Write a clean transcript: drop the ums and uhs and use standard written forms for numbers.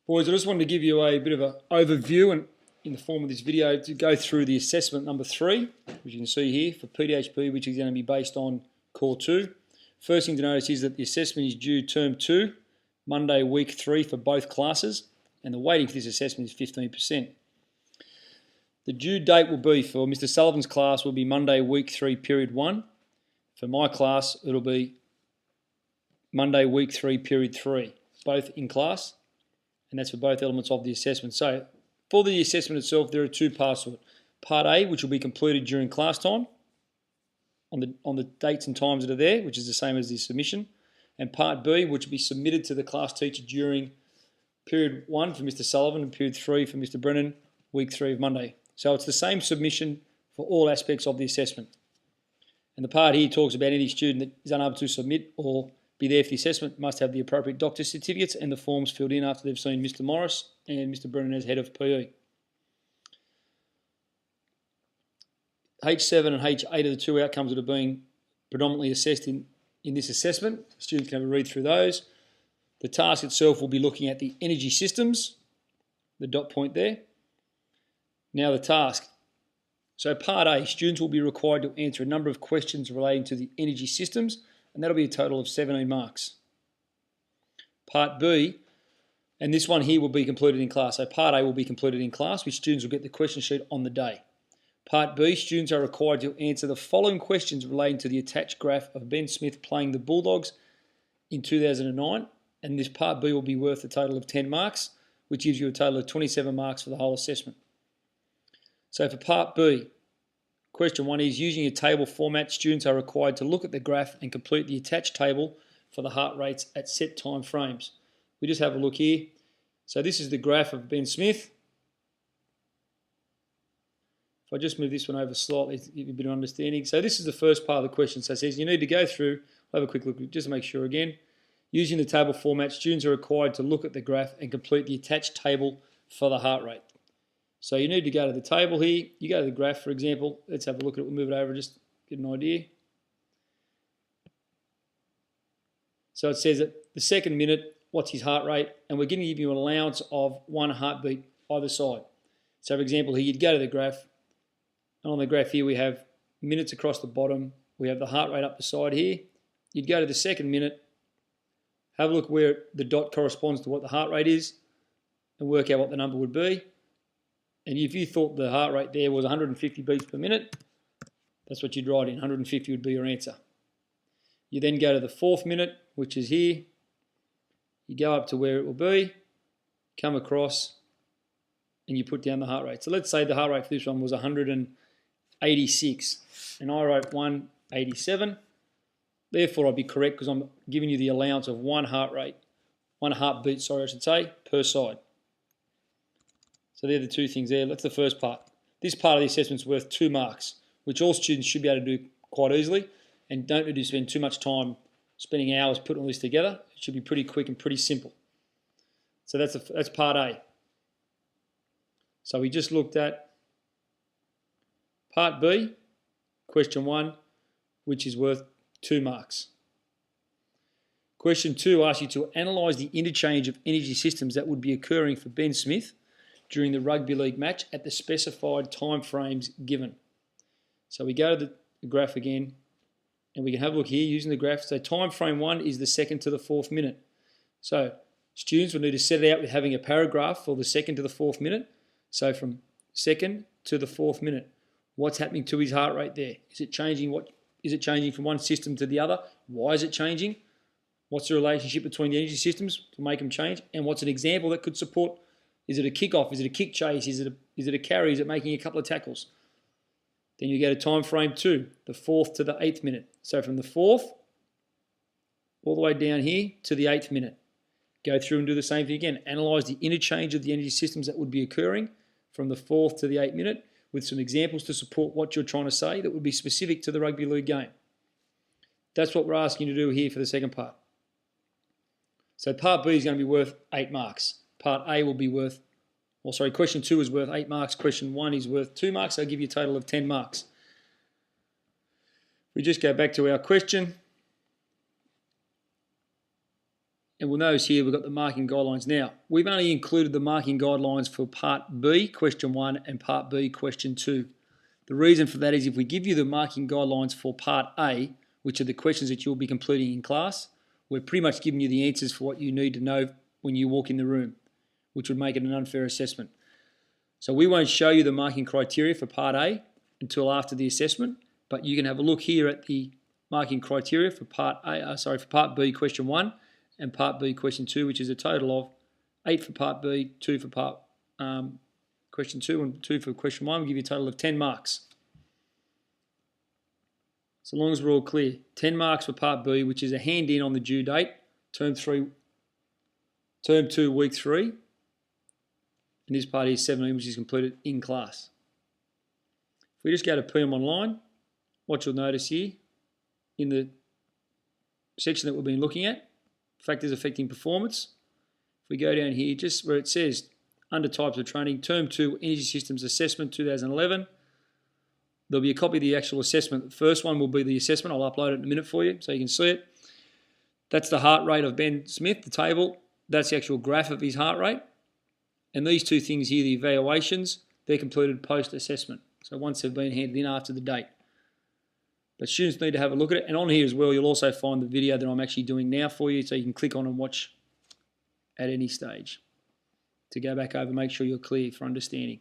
Boys, I just wanted to give you a bit of an overview and in the form of this video to go through the assessment number 3, which you can see here for PDHP, which is going to be based on Core 2. First thing to notice is that the assessment is due Term 2, Monday week 3 for both classes, and the weighting for this assessment is 15%. The due date will be for Mr. Sullivan's class will be Monday week 3 period 1. For my class it'll be Monday week 3 period 3, both in class, and that's for both elements of the assessment. So for the assessment itself, there are two parts to it. Part A, which will be completed during class time on the dates and times that are there, which is the same as the submission, and Part B, which will be submitted to the class teacher during period 1 for Mr. Sullivan and period 3 for Mr. Brennan, week 3 of Monday. So it's the same submission for all aspects of the assessment. And the part here talks about any student that is unable to submit or be there for the assessment must have the appropriate doctor's certificates and the forms filled in after they've seen Mr. Morris and Mr. Brennan as head of PE. H7 and H8 are the two outcomes that are being predominantly assessed in this assessment. Students can have a read through those. The task itself will be looking at the energy systems, the dot point there. Now the task. So part A, students will be required to answer a number of questions relating to the energy systems, and that'll be a total of 17 marks. Part B, and this one here will be completed in class. So part A will be completed in class, which students will get the question sheet on the day. Part B, students are required to answer the following questions relating to the attached graph of Ben Smith playing the Bulldogs in 2009, and this part B will be worth a total of 10 marks, which gives you a total of 27 marks for the whole assessment. So for part B, question 1 is, using a table format, students are required to look at the graph and complete the attached table for the heart rates at set time frames. We just have a look here. So this is the graph of Ben Smith. If I just move this one over slightly to give you a bit of understanding. So this is the first part of the question. So it says you need to go through, I'll have a quick look just to make sure again. Using the table format, students are required to look at the graph and complete the attached table for the heart rate. So you need to go to the table here. You go to the graph, for example. Let's have a look at it. We'll move it over just to get an idea. So it says at the second minute, what's his heart rate? And we're going to give you an allowance of 1 heartbeat either side. So for example, here you'd go to the graph. And on the graph here we have minutes across the bottom. We have the heart rate up the side here. You'd go to the second minute. Have a look where the dot corresponds to what the heart rate is and work out what the number would be. And if you thought the heart rate there was 150 beats per minute, that's what you'd write in. 150 would be your answer. You then go to the 4th minute, which is here. You go up to where it will be, come across, and you put down the heart rate. So let's say the heart rate for this one was 186, and I wrote 187. Therefore, I'd be correct because I'm giving you the allowance of 1 heartbeat, per side. So they're the two things there. That's the first part. This part of the assessment's worth 2 marks, which all students should be able to do quite easily and don't need to spend too much time spending hours putting all this together. It should be pretty quick and pretty simple. So that's part A. So we just looked at part B, question 1, which is worth 2 marks. Question 2 asks you to analyse the interchange of energy systems that would be occurring for Ben Smith during the rugby league match at the specified time frames given. So we go to the graph again, and we can have a look here using the graph. So time frame 1 is the 2nd to the 4th minute. So students will need to set it out with having a paragraph for the 2nd to the 4th minute. So from 2nd to the 4th minute, what's happening to his heart rate there? Is it changing? What is it changing from one system to the other? Why is it changing? What's the relationship between the energy systems to make them change? And what's an example that could support? Is it a kick-off? Is it a kick chase? Is it a carry? Is it making a couple of tackles? Then you go to time frame 2, the 4th to the 8th minute. So from the 4th all the way down here to the 8th minute. Go through and do the same thing again. Analyse the interchange of the energy systems that would be occurring from the 4th to the 8th minute with some examples to support what you're trying to say that would be specific to the rugby league game. That's what we're asking you to do here for the second part. So part B is going to be worth 8 marks. Part A will be worth, question 2 is worth 8 marks. Question 1 is worth 2 marks. I'll give you a total of 10 marks. We just go back to our question. And we'll notice here we've got the marking guidelines. Now, we've only included the marking guidelines for Part B, Question 1, and Part B, Question 2. The reason for that is if we give you the marking guidelines for Part A, which are the questions that you'll be completing in class, we're pretty much giving you the answers for what you need to know when you walk in the room, which would make it an unfair assessment. So we won't show you the marking criteria for Part A until after the assessment, but you can have a look here at the marking criteria for Part B, Question 1, and Part B, Question 2, which is a total of 8 for Part B, 2 for Part Question 2, and 2 for Question 1. We'll give you a total of 10 marks. So long as we're all clear. 10 marks for Part B, which is a hand in on the due date, Term 2, Week 3. And this part is 17, which is completed in class. If we just go to PM Online, what you'll notice here, in the section that we've been looking at, factors affecting performance, if we go down here, just where it says, under types of training, Term 2 Energy Systems Assessment 2011, there'll be a copy of the actual assessment. The first one will be the assessment. I'll upload it in a minute for you so you can see it. That's the heart rate of Ben Smith, the table. That's the actual graph of his heart rate. And these two things here, the evaluations, they're completed post-assessment. So once they've been handed in after the date. But students need to have a look at it. And on here as well, you'll also find the video that I'm actually doing now for you, so you can click on and watch at any stage to go back over, make sure you're clear for understanding.